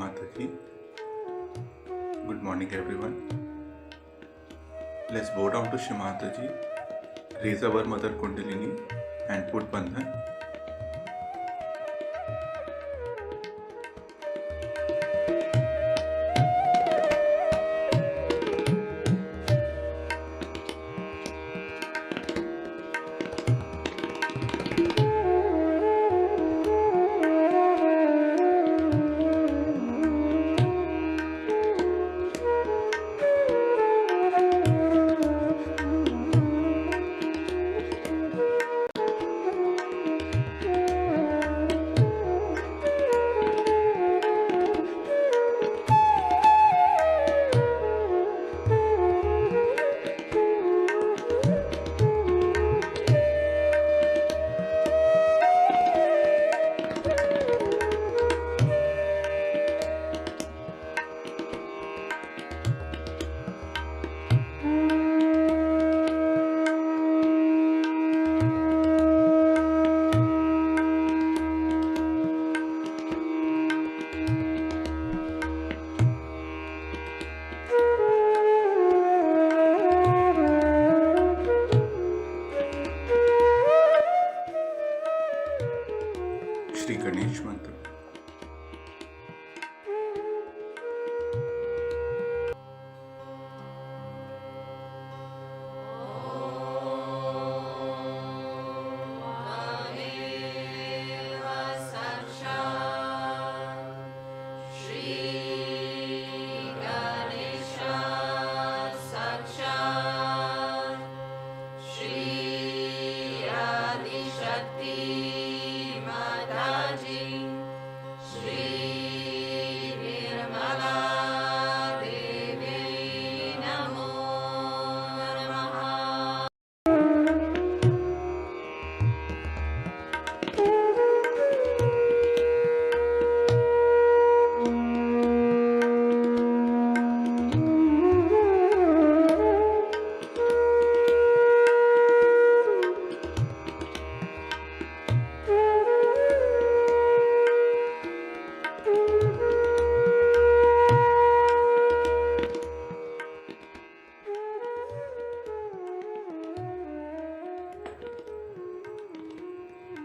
Mataji. Good morning, everyone. Let's bow down to Shri Mataji, raise our Mother Kundalini, and put Bandhan. Shri Ganesh Mantra.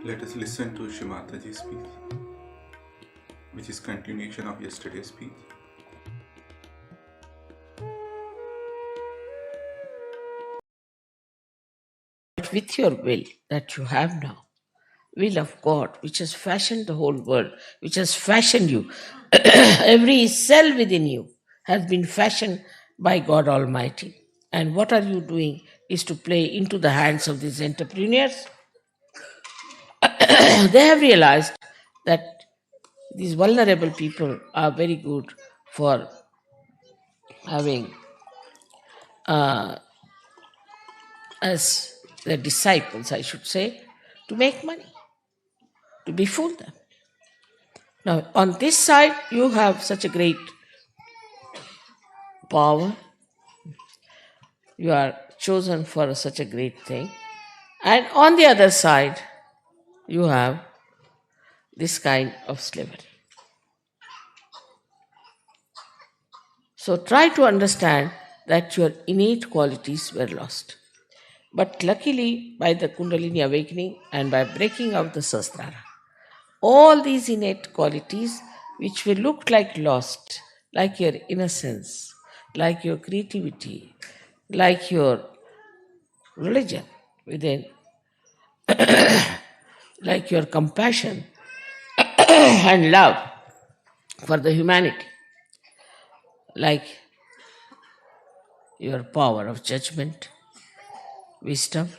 Let us listen to Shri Mataji's speech, which is continuation of yesterday's speech. With your will that you have now, will of God, which has fashioned the whole world, which has fashioned you, every cell within you has been fashioned by God Almighty. And what are you doing is to play into the hands of these entrepreneurs. They have realized that these vulnerable people are very good for having as their disciples, I should say, to make money, to befool them. Now, on this side, you have such a great power. You are chosen for such a great thing. And on the other side, you have this kind of slavery. So try to understand that your innate qualities were lost. But luckily, by the Kundalini awakening and by breaking out the Sahasrara, all these innate qualities which will look like lost, like your innocence, like your creativity, like your religion within, like your compassion and love for the humanity, like your power of judgment, wisdom.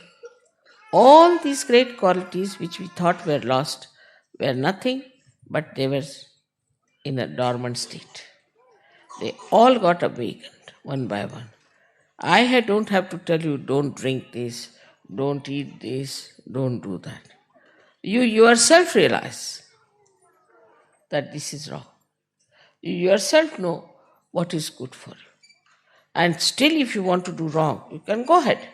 All these great qualities which we thought were lost were nothing but they were in a dormant state. They all got awakened one by one. Don't have to tell you, don't drink this, don't eat this, don't do that. You yourself realize that this is wrong. You yourself know what is good for you. And still, if you want to do wrong, you can go ahead.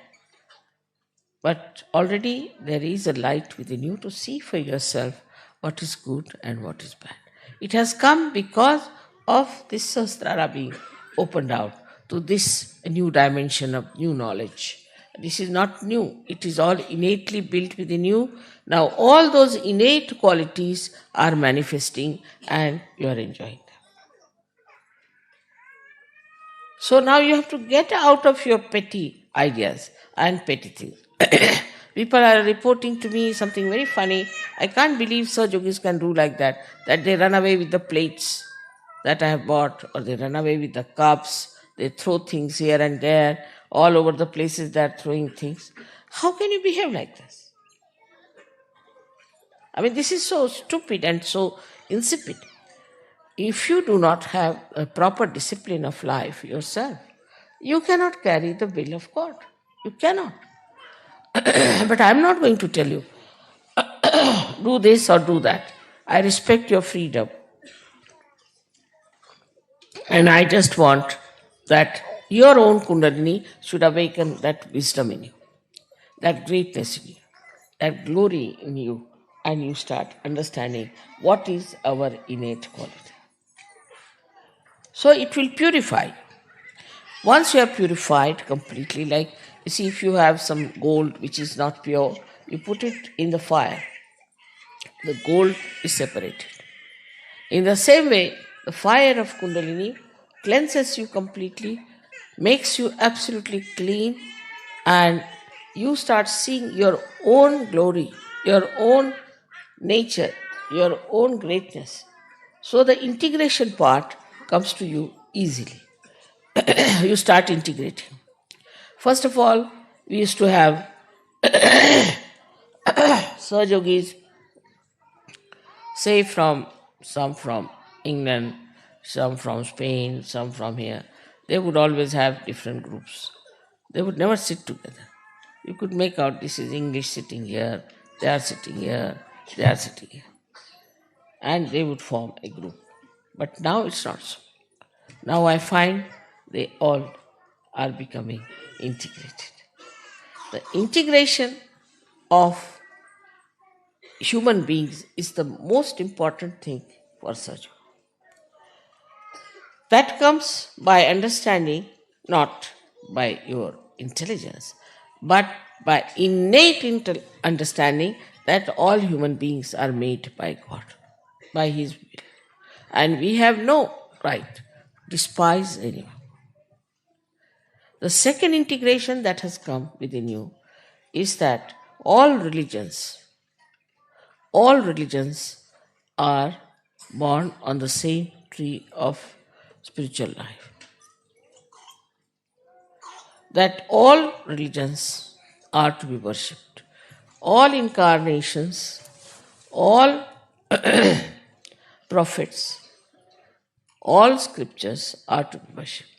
But already there is a light within you to see for yourself what is good and what is bad. It has come because of this Sahasrara being opened out to this new dimension of new knowledge. This is not new, it is all innately built within you. Now, all those innate qualities are manifesting and you are enjoying them. So now you have to get out of your petty ideas and petty things. People are reporting to me something very funny. I can't believe Sir Yogis can do like that they run away with the plates that I have bought, or they run away with the cups, they throw things here and there, all over the places they are throwing things. How can you behave like this? I mean, this is so stupid and so insipid. If you do not have a proper discipline of life yourself, you cannot carry the will of God. You cannot. But I am not going to tell you, do this or do that. I respect your freedom. And I just want that your own Kundalini should awaken that wisdom in you, that greatness in you, that glory in you, and you start understanding what is our innate quality. So it will purify. Once you are purified completely, like you see, if you have some gold which is not pure, you put it in the fire, the gold is separated. In the same way, the fire of Kundalini cleanses you completely, makes you absolutely clean, and you start seeing your own glory, your own nature, your own greatness. So the integration part comes to you easily. You start integrating. First of all, we used to have Sir Yogis, say some from England, some from Spain, some from here. They would always have different groups. They would never sit together. You could make out this is English sitting here, they are sitting here, they are sitting here. And they would form a group. But now it's not so. Now I find they all are becoming integrated. The integration of human beings is the most important thing for Sajja. That comes by understanding, not by your intelligence, but by innate understanding that all human beings are made by God, by His will. And we have no right to despise anyone. The second integration that has come within you is that all religions are born on the same tree of spiritual life. That all religions are to be worshipped. All incarnations, all prophets, all scriptures are to be worshipped.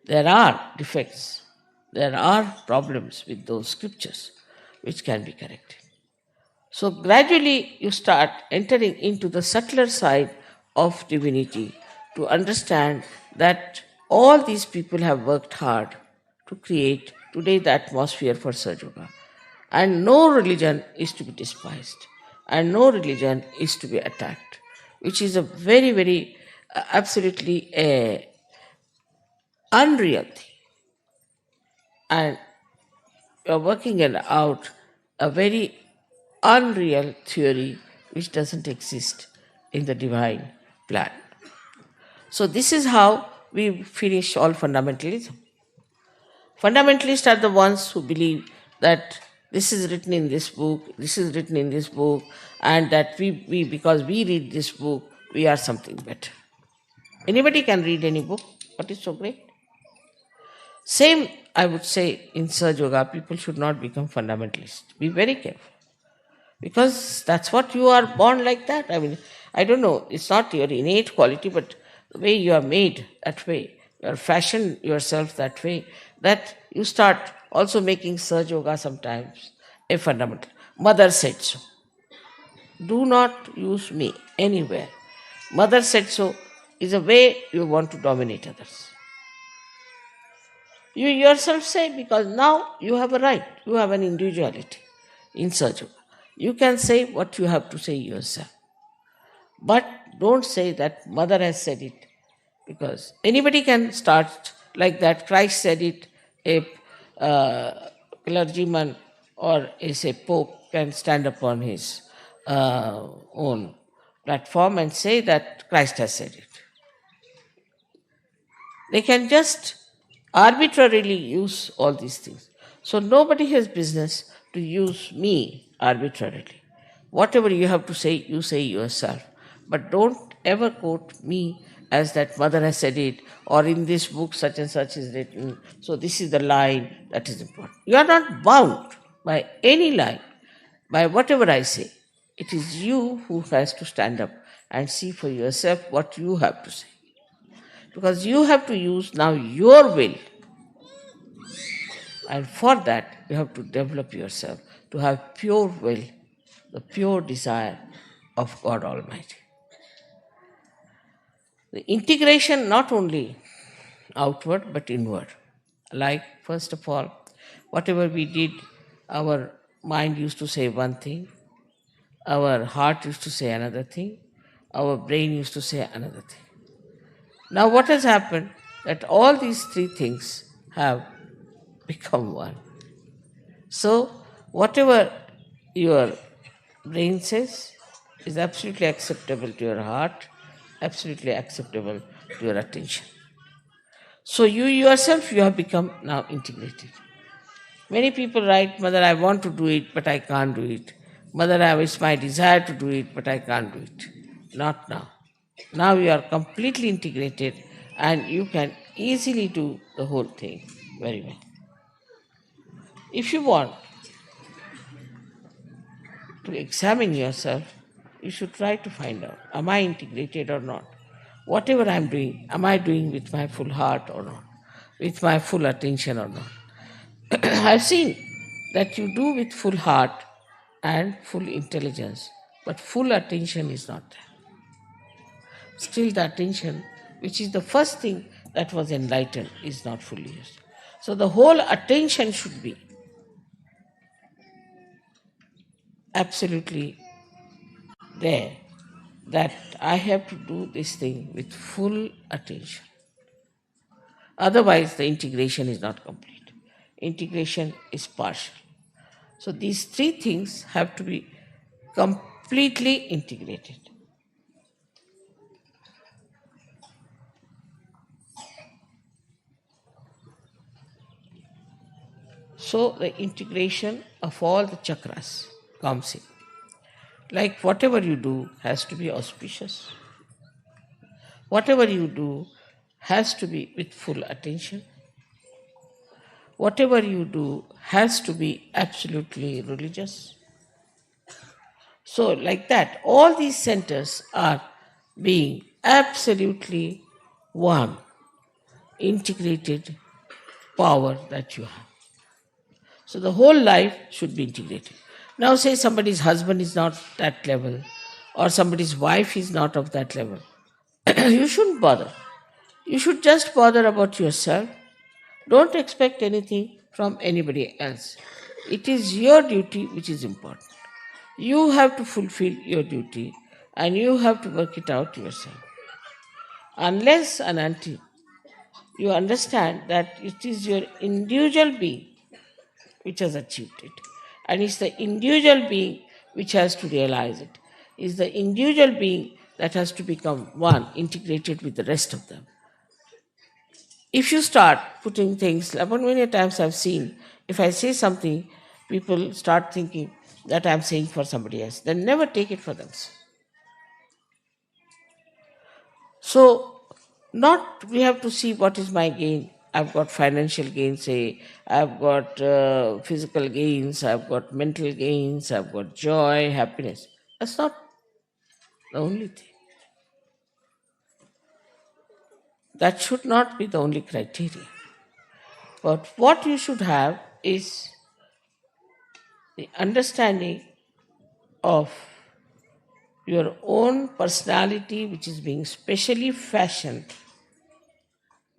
There are defects, there are problems with those scriptures which can be corrected. So gradually you start entering into the subtler side of divinity to understand that all these people have worked hard to create today the atmosphere for Sahaja Yoga. And no religion is to be despised and no religion is to be attacked, which is a very, very absolutely unreal thing. And you're working out a very unreal theory which doesn't exist in the divine plan. So this is how we finish all fundamentalism. Fundamentalists are the ones who believe that this is written in this book, this is written in this book, and that we because we read this book, we are something better. Anybody can read any book. What is so great? Same, I would say, in Sahaja Yoga, people should not become fundamentalists. Be very careful. Because that's what you are born like that. I mean, I don't know, it's not your innate quality, but the way you are made that way, you are fashioned yourself that way, that you start also making Sahaja Yoga sometimes a fundamental. Mother said so. Do not use me anywhere. Mother said so is a way you want to dominate others. You yourself say, because now you have a right, you have an individuality in Sahaja Yoga. You can say what you have to say yourself. But don't say that mother has said it because anybody can start like that. Christ said it, a clergyman or is a pope can stand upon his own platform and say that Christ has said it. They can just arbitrarily use all these things. So nobody has business to use me arbitrarily. Whatever you have to say, you say yourself. But don't ever quote me as that mother has said it, or in this book such and such is written. So this is the line that is important. You are not bound by any line, by whatever I say. It is you who has to stand up and see for yourself what you have to say. Because you have to use now your will. And for that, you have to develop yourself to have pure will, the pure desire of God Almighty. The integration not only outward but inward. Like, first of all, whatever we did, our mind used to say one thing, our heart used to say another thing, our brain used to say another thing. Now, what has happened? That all these three things have become one. So, whatever your brain says is absolutely acceptable to your heart, absolutely acceptable to your attention. So, you yourself, you have become now integrated. Many people write, Mother, I want to do it, but I can't do it. Mother, it's my desire to do it, but I can't do it. Not now. Now you are completely integrated and you can easily do the whole thing very well. If you want to examine yourself, you should try to find out, am I integrated or not? Whatever I am doing, am I doing with my full heart or not? With my full attention or not? I've seen that you do with full heart and full intelligence, but full attention is not there. Still, the attention, which is the first thing that was enlightened, is not fully used. So, the whole attention should be absolutely there, that I have to do this thing with full attention. Otherwise, the integration is not complete. Integration is partial. So, these three things have to be completely integrated. So, the integration of all the chakras comes in. Like, whatever you do has to be auspicious. Whatever you do has to be with full attention. Whatever you do has to be absolutely religious. So, like that, all these centers are being absolutely one integrated power that you have. So, the whole life should be integrated. Now, say somebody's husband is not that level, or somebody's wife is not of that level. You shouldn't bother. You should just bother about yourself. Don't expect anything from anybody else. It is your duty which is important. You have to fulfill your duty and you have to work it out yourself. Unless and until you understand that it is your individual being which has achieved it, and it's the individual being which has to realize it. It's the individual being that has to become one, integrated with the rest of them. If you start putting things, about many times I've seen, if I say something, people start thinking that I'm saying for somebody else. They never take it for themselves. So, not we have to see what is my gain. I've got financial gains, say, I've got physical gains, I've got mental gains, I've got joy, happiness. That's not the only thing. That should not be the only criteria. But what you should have is the understanding of your own personality, which is being specially fashioned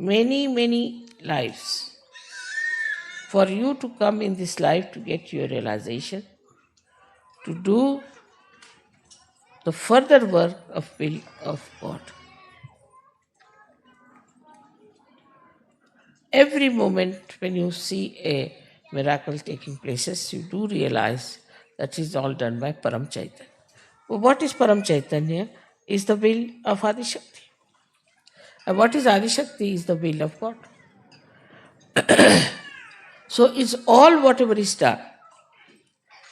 many lives for you to come in this life to get your realization, to do the further work of will of God. Every moment when you see a miracle taking places, you do realize that is all done by Param Chaitanya. Well, what is Param Chaitanya? Is the will of Adi Shakti. And what is Adi Shakti? Is the will of God. So it's all whatever is done,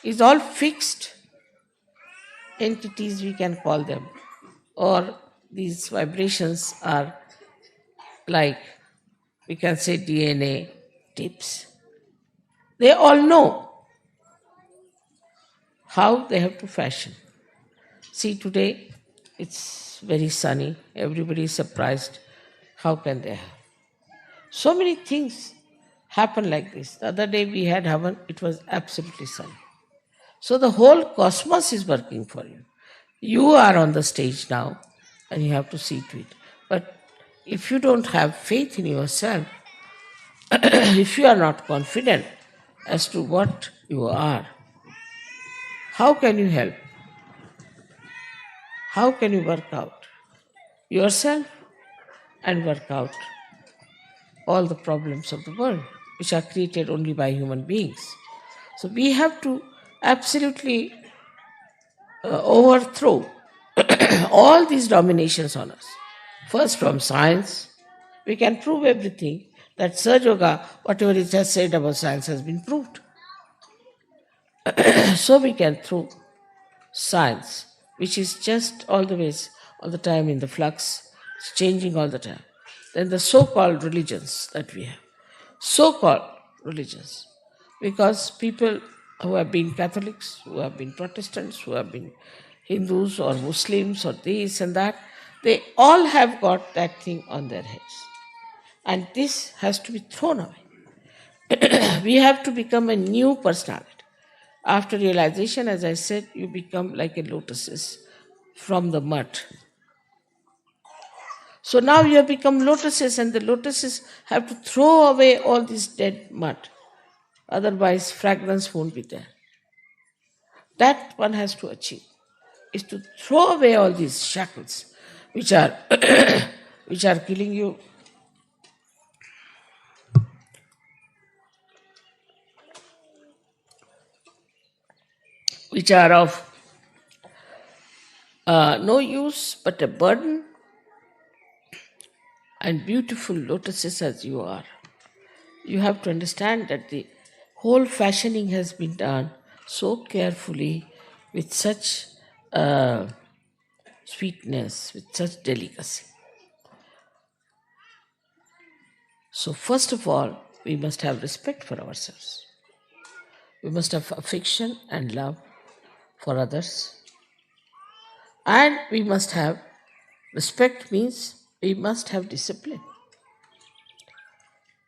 is all fixed entities, we can call them, or these vibrations are like, we can say, DNA tips. They all know how they have to fashion. See, today it's very sunny, everybody is surprised. How can they have? So many things happen like this. The other day we had Havan, it was absolutely sunny. So the whole cosmos is working for you. You are on the stage now and you have to see to it. But if you don't have faith in yourself, if you are not confident as to what you are, how can you help? How can you work out yourself and work out all the problems of the world, which are created only by human beings? So we have to absolutely overthrow all these dominations on us. First, from science, we can prove everything that Sir Yoga, whatever it has said about science, has been proved. So we can throw science, which is just always, all the time in the flux, it's changing all the time. Then the so-called religions that we have, so-called religions, because people who have been Catholics, who have been Protestants, who have been Hindus or Muslims or this and that, they all have got that thing on their heads. And this has to be thrown away. We have to become a new personality. After realization, as I said, you become like a lotuses from the mud. So now you have become lotuses, and the lotuses have to throw away all this dead mud. Otherwise, fragrance won't be there. That one has to achieve, is to throw away all these shackles which are which are killing you, which are of no use but a burden. And beautiful lotuses as you are, you have to understand that the whole fashioning has been done so carefully, with such sweetness, with such delicacy. So, first of all, we must have respect for ourselves. We must have affection and love for others. And we must have respect, means we must have discipline.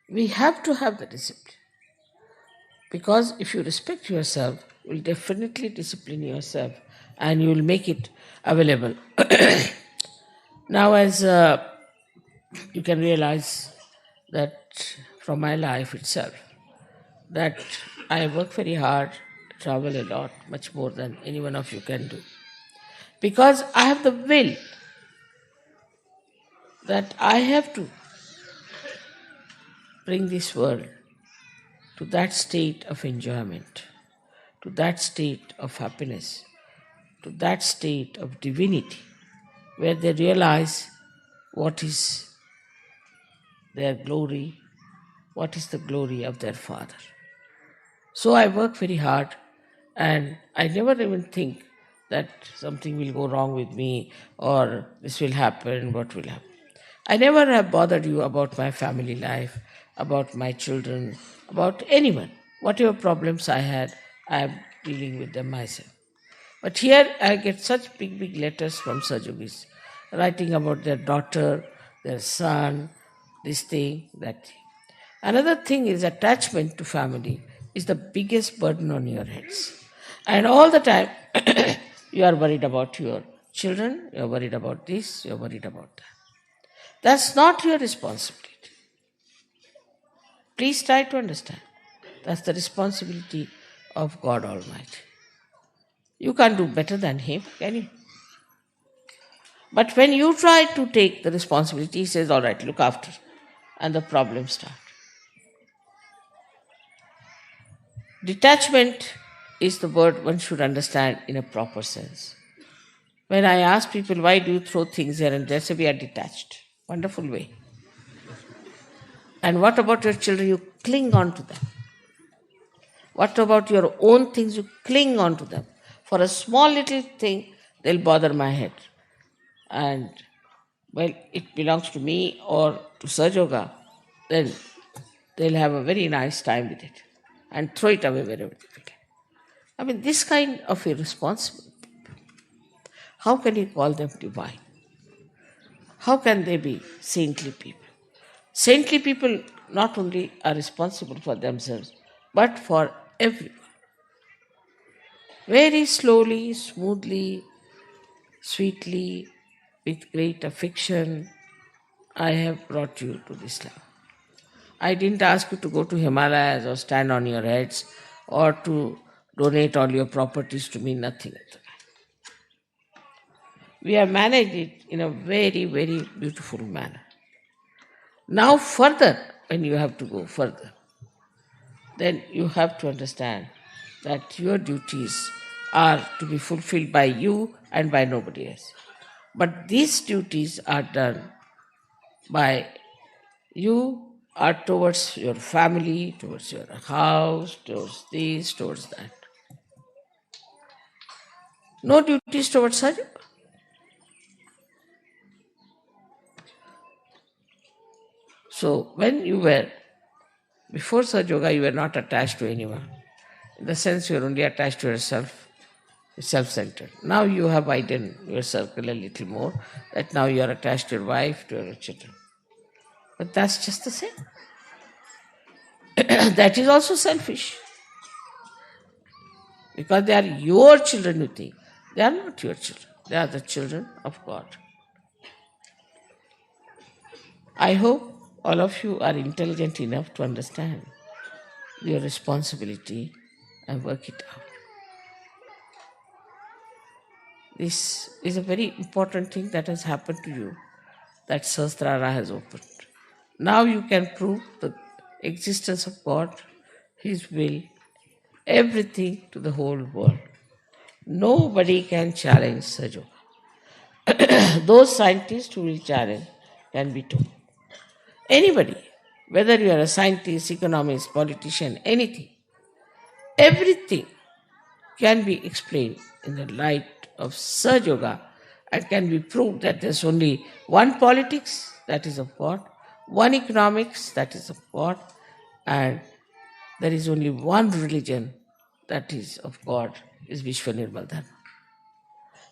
We have to have the discipline. Because if you respect yourself, you will definitely discipline yourself and you will make it available. Now, as you can realize that from my life itself, that I work very hard, travel a lot, much more than any one of you can do. Because I have the will that I have to bring this world to that state of enjoyment, to that state of happiness, to that state of divinity, where they realize what is their glory, what is the glory of their Father. So I work very hard, and I never even think that something will go wrong with me or this will happen, what will happen. I never have bothered you about my family life, about my children, about anyone. Whatever problems I had, I am dealing with them myself. But here I get such big, big letters from Sajogis, writing about their daughter, their son, this thing, that thing. Another thing is attachment to family is the biggest burden on your heads. And all the time, you are worried about your children, you are worried about this, you are worried about that. That's not your responsibility. Please try to understand. That's the responsibility of God Almighty. You can't do better than Him, can you? But when you try to take the responsibility, He says, all right, look after. And the problems start. Detachment is the word one should understand in a proper sense. When I ask people, why do you throw things here and there, say we are detached. Wonderful way. And what about your children? You cling on to them. What about your own things? You cling on to them. For a small little thing, they'll bother my head. And, well, it belongs to me or to Sajoga, then they'll have a very nice time with it and throw it away wherever they can. I mean, this kind of irresponsible, how can you call them divine? How can they be saintly people? Saintly people not only are responsible for themselves, but for everyone. Very slowly, smoothly, sweetly, with great affection, I have brought you to this level. I didn't ask you to go to Himalayas or stand on your heads or to donate all your properties to me, nothing. We have managed it in a very, very beautiful manner. Now, further, when you have to go further, then you have to understand that your duties are to be fulfilled by you and by nobody else. But these duties are done by you, are towards your family, towards your house, towards this, towards that. No duties towards Sajja. So when you were, before Sahaja Yoga, you were not attached to anyone. In the sense you are only attached to yourself, self-centered. Now you have widened your circle a little more, that now you are attached to your wife, to your children. But that's just the same. That is also selfish. Because they are your children, you think. They are not your children. They are the children of God. I hope all of you are intelligent enough to understand your responsibility and work it out. This is a very important thing that has happened to you, that Sahasrara has opened. Now you can prove the existence of God, His will, everything to the whole world. Nobody can challenge Sajo. Those scientists who will challenge can be told. Anybody, whether you are a scientist, economist, politician, anything, everything can be explained in the light of Saj Yoga and can be proved that there's only one politics, that is of God, one economics, that is of God, and there is only one religion, that is of God, is Vishwanirmal Dharma.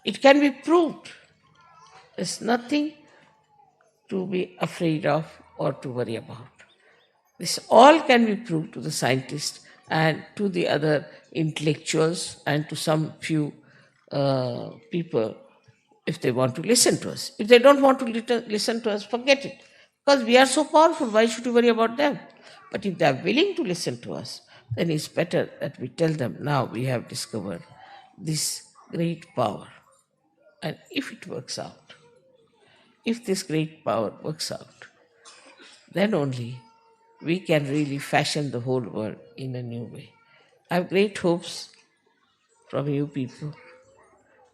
It can be proved. There's nothing to be afraid of or to worry about. This all can be proved to the scientists and to the other intellectuals and to some few people if they want to listen to us. If they don't want to listen to us, forget it. Because we are so powerful, why should we worry about them? But if they are willing to listen to us, then it's better that we tell them, now we have discovered this great power. And if it works out, if this great power works out, then only we can really fashion the whole world in a new way. I have great hopes from you people,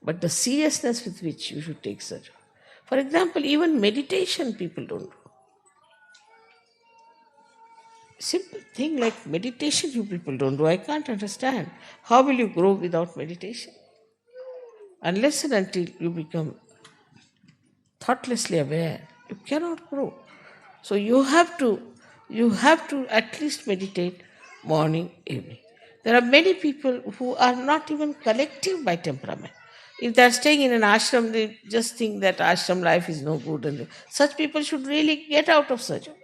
but the seriousness with which you should take such. For example, even meditation people don't do. Simple thing like meditation you people don't do. I can't understand. How will you grow without meditation? Unless and until you become thoughtlessly aware, you cannot grow. So you have to at least meditate morning, evening. There are many people who are not even collective by temperament. If they are staying in an ashram, they just think that ashram life is no good, and such people should really get out of Sahaja Yoga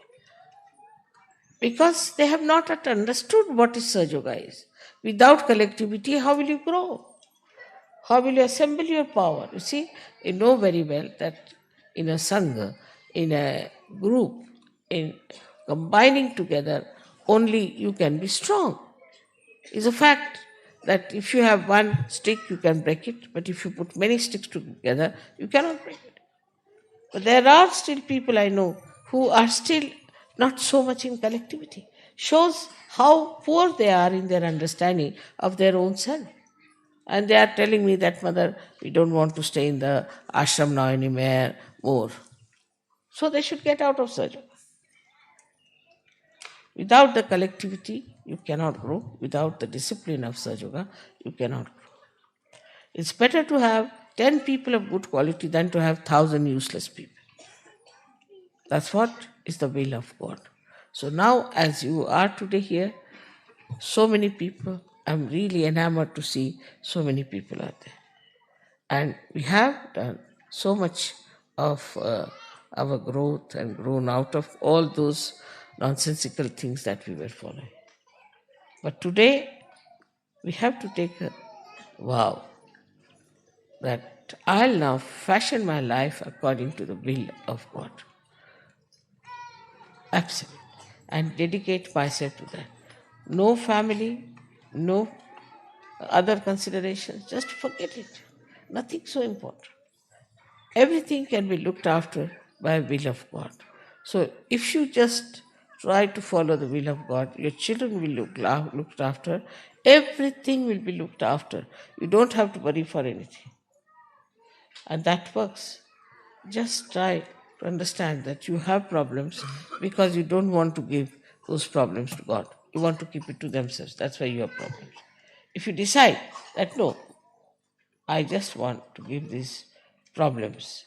because they have not yet understood what is Sahaja Yoga is. Without collectivity, how will you grow? How will you assemble your power? You see, you know very well that in a sangha, in a group, in combining together, only you can be strong. It's a fact that if you have one stick, you can break it, but if you put many sticks together, you cannot break it. But there are still people I know who are still not so much in collectivity. shows how poor they are in their understanding of their own self. And they are telling me that, Mother, we don't want to stay in the ashram now anymore more. So they should get out of Sahaja. Without the collectivity, you cannot grow. Without the discipline of Sahaja, you cannot grow. It's better to have 10 people of good quality than to have 1,000 useless people. That's what is the will of God. So now, as you are today here, so many people, I'm really enamored to see so many people are there. And we have done so much of our growth and grown out of all those nonsensical things that we were following. But today, we have to take a vow that I'll now fashion my life according to the will of God. Absolutely. And dedicate myself to that. No family, no other considerations, just forget it. Nothing so important. Everything can be looked after by will of God. So if you just try to follow the will of God, your children will looked after. Everything will be looked after. You don't have to worry for anything. And that works. Just try to understand that you have problems because you don't want to give those problems to God. You want to keep it to themselves. That's why you have problems. If you decide that no, I just want to give these problems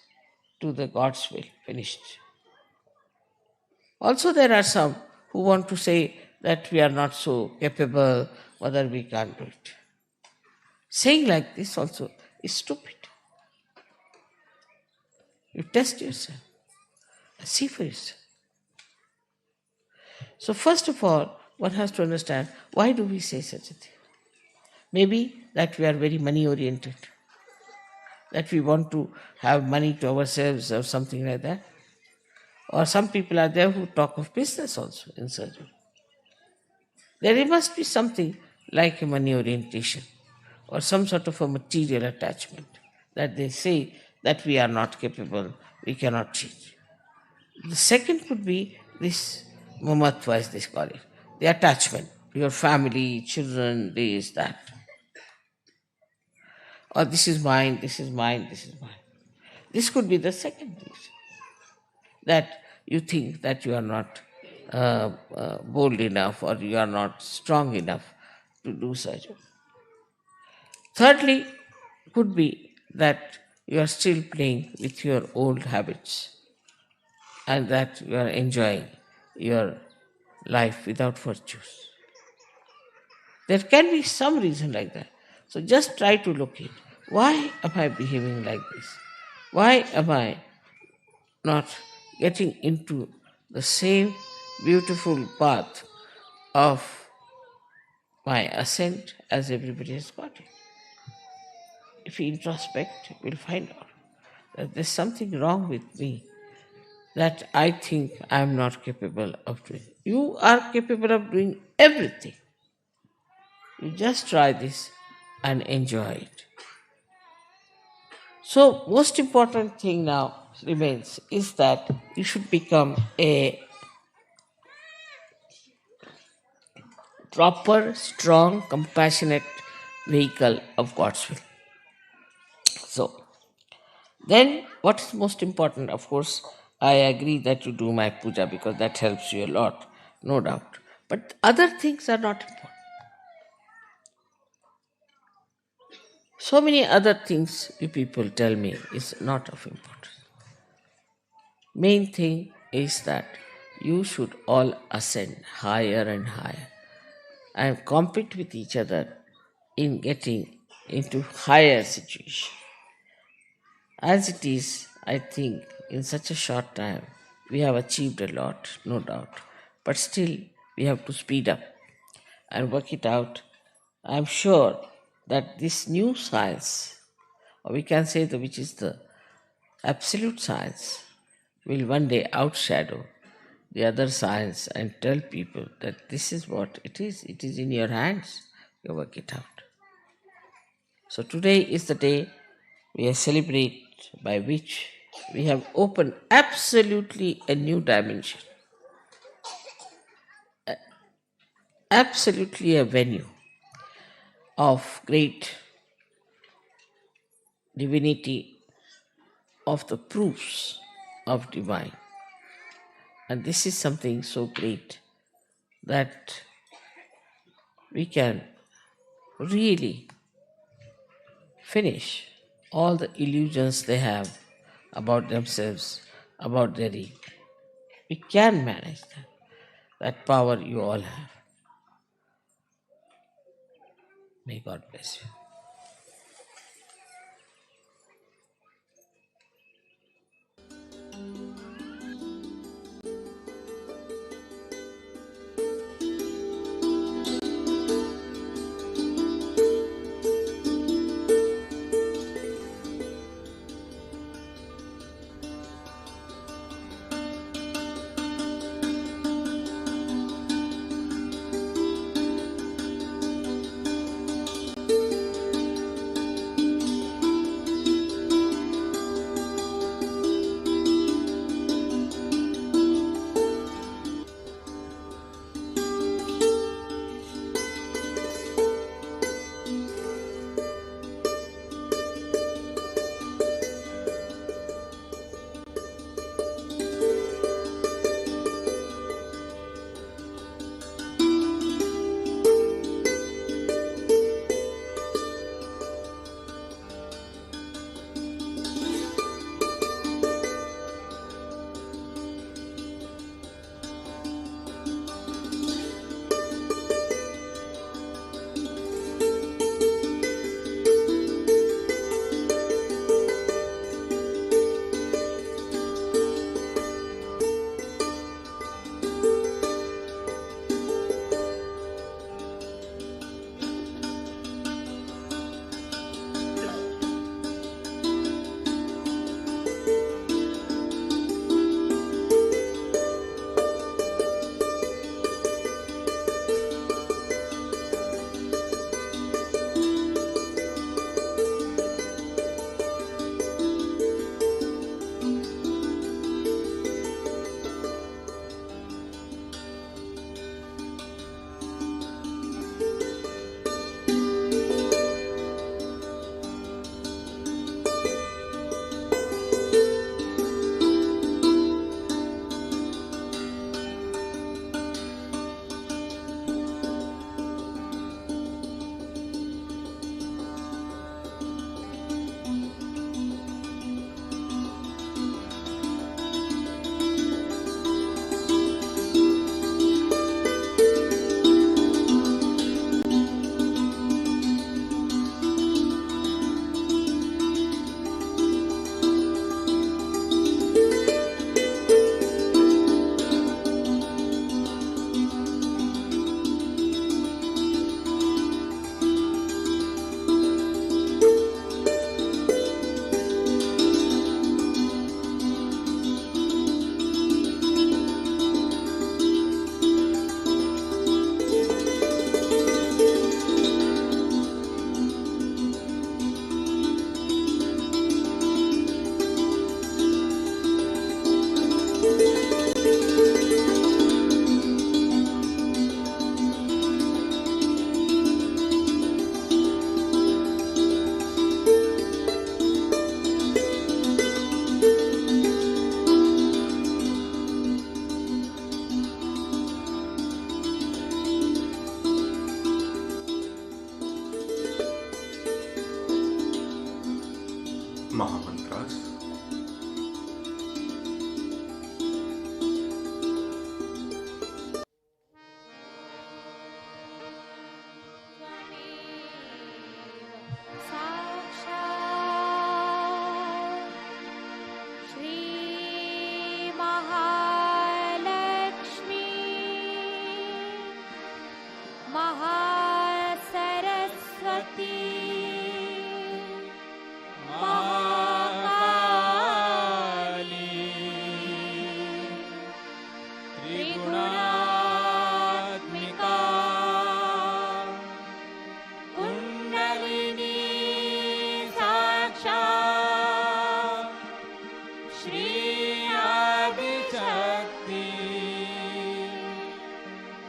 to the God's will, finished. Also, there are some who want to say that we are not so capable, whether we can't do it. Saying like this also is stupid. You test yourself, see for yourself. So, first of all, one has to understand why do we say such a thing? Maybe that we are very money oriented, that we want to have money to ourselves or something like that. Or some people are there who talk of business also in surgery. There must be something like a money orientation or some sort of a material attachment that they say that we are not capable, we cannot change. The second could be this mamatva, as they call it, the attachment, your family, children, this, that. Or this is mine, this is mine, this is mine. This could be the second reason that you think that you are not bold enough or you are not strong enough to do such. Thirdly, could be that you are still playing with your old habits and that you are enjoying your life without virtues. There can be some reason like that. So just try to locate why am I behaving like this? Why am I not getting into the same beautiful path of my ascent as everybody has got it? If we introspect, we'll find out that there's something wrong with me that I think I'm not capable of doing. You are capable of doing everything. You just try this and enjoy it. So, most important thing now remains is that you should become a proper, strong, compassionate vehicle of God's will. So, then what is most important? Of course, I agree that you do my puja because that helps you a lot, no doubt. But other things are not important. So many other things you people tell me is not of importance. Main thing is that you should all ascend higher and higher and compete with each other in getting into higher situation. As it is, I think in such a short time we have achieved a lot, no doubt. But still, we have to speed up and work it out. I'm sure that this new science, or we can say which is the absolute science, will one day outshadow the other science and tell people that this is what it is. It is in your hands. You work it out. So today is the day we celebrate by which we have opened absolutely a new dimension. absolutely a venue of great divinity, of the proofs of divine. And this is something so great that we can really finish all the illusions they have about themselves, about their ego. We can manage that. That power you all have. May God bless you. Mahamantras.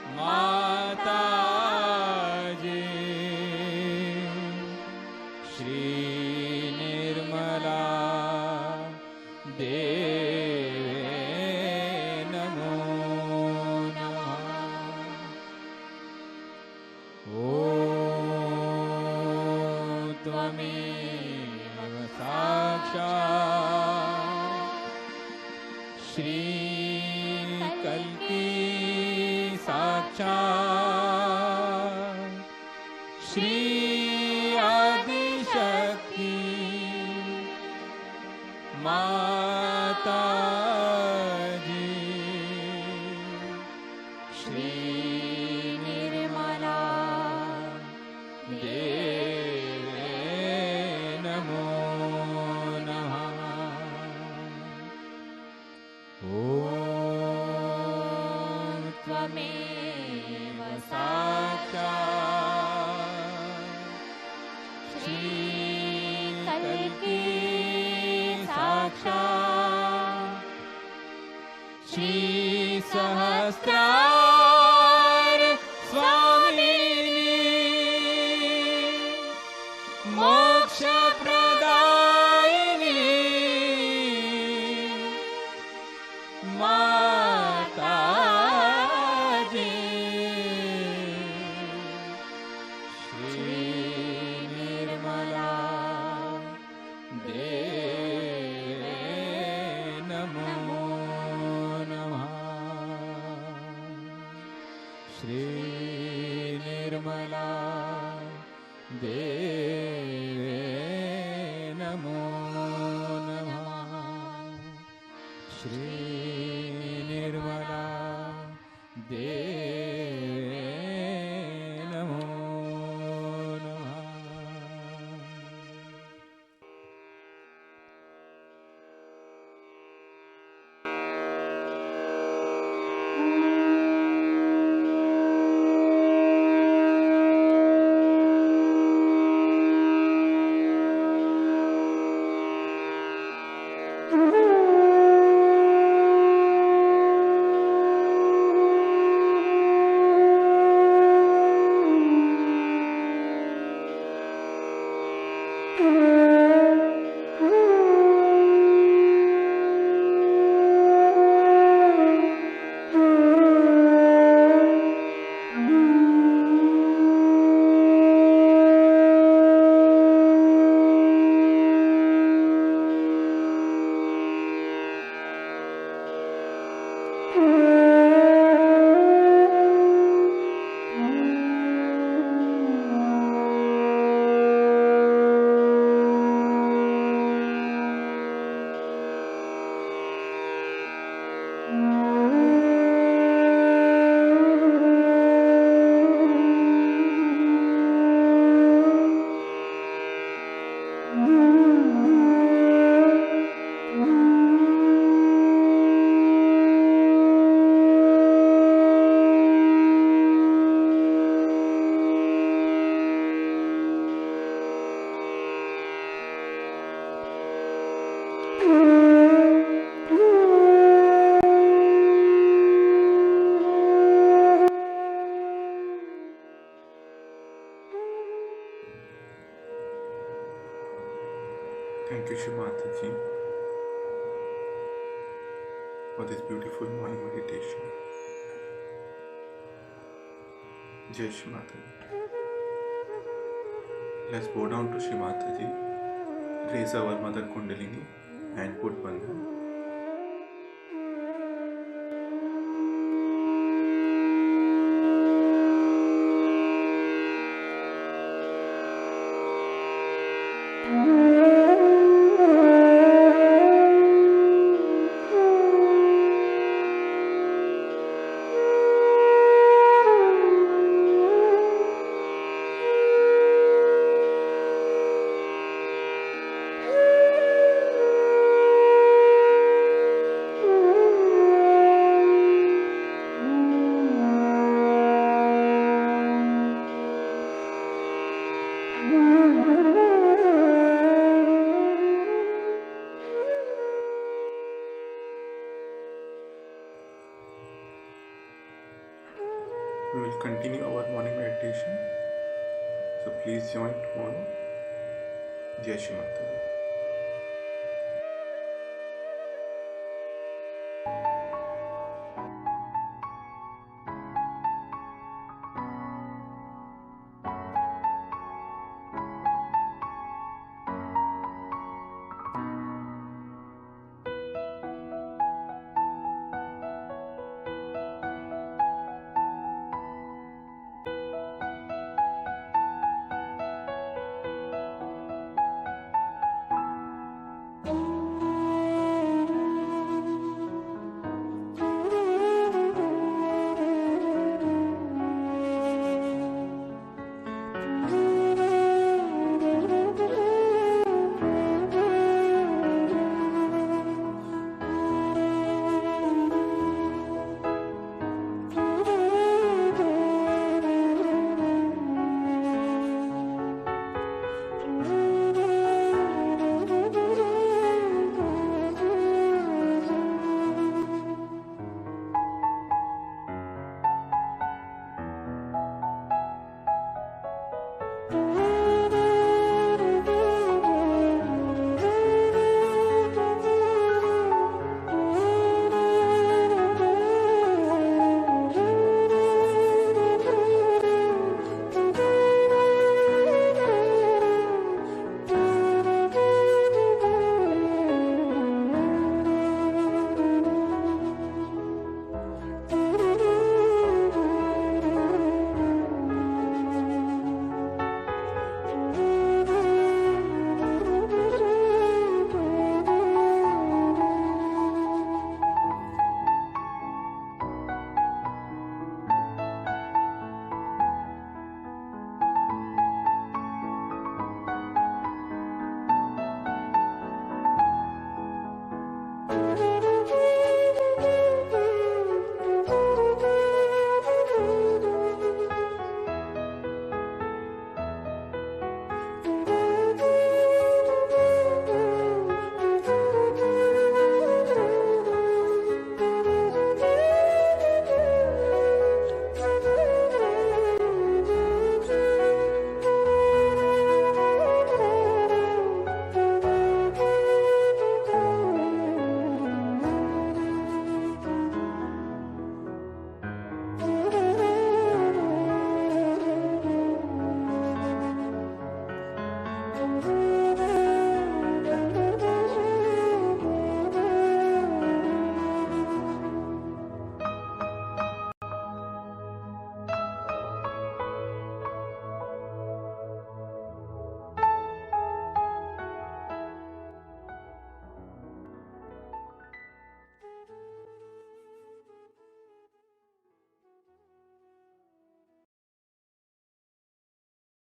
माता त्वमेव साक्षात् श्रीकल्की साक्षात् श्री आदिशक्ति माता जी श्री निर्मला देवे नमो नमः। ॐ त्वमेव साक्षात् श्रीकल्की साक्षात् श्री सहस्रार स्वामिनी मोक्ष प्रदायिनी माता जी श्री निर्मला देवे नमो नमः। श्री निर्मला देवे नमो नमः। श्री निर्मला देवे नमो नमः। Thank you, Shimata ji, for this beautiful morning meditation. Jai Shimata ji. Let's bow down to Shimata ji, raise our mother Kundalini and put bandhan. We will continue our morning meditation, so please join tomorrow. Jai Shri Mata.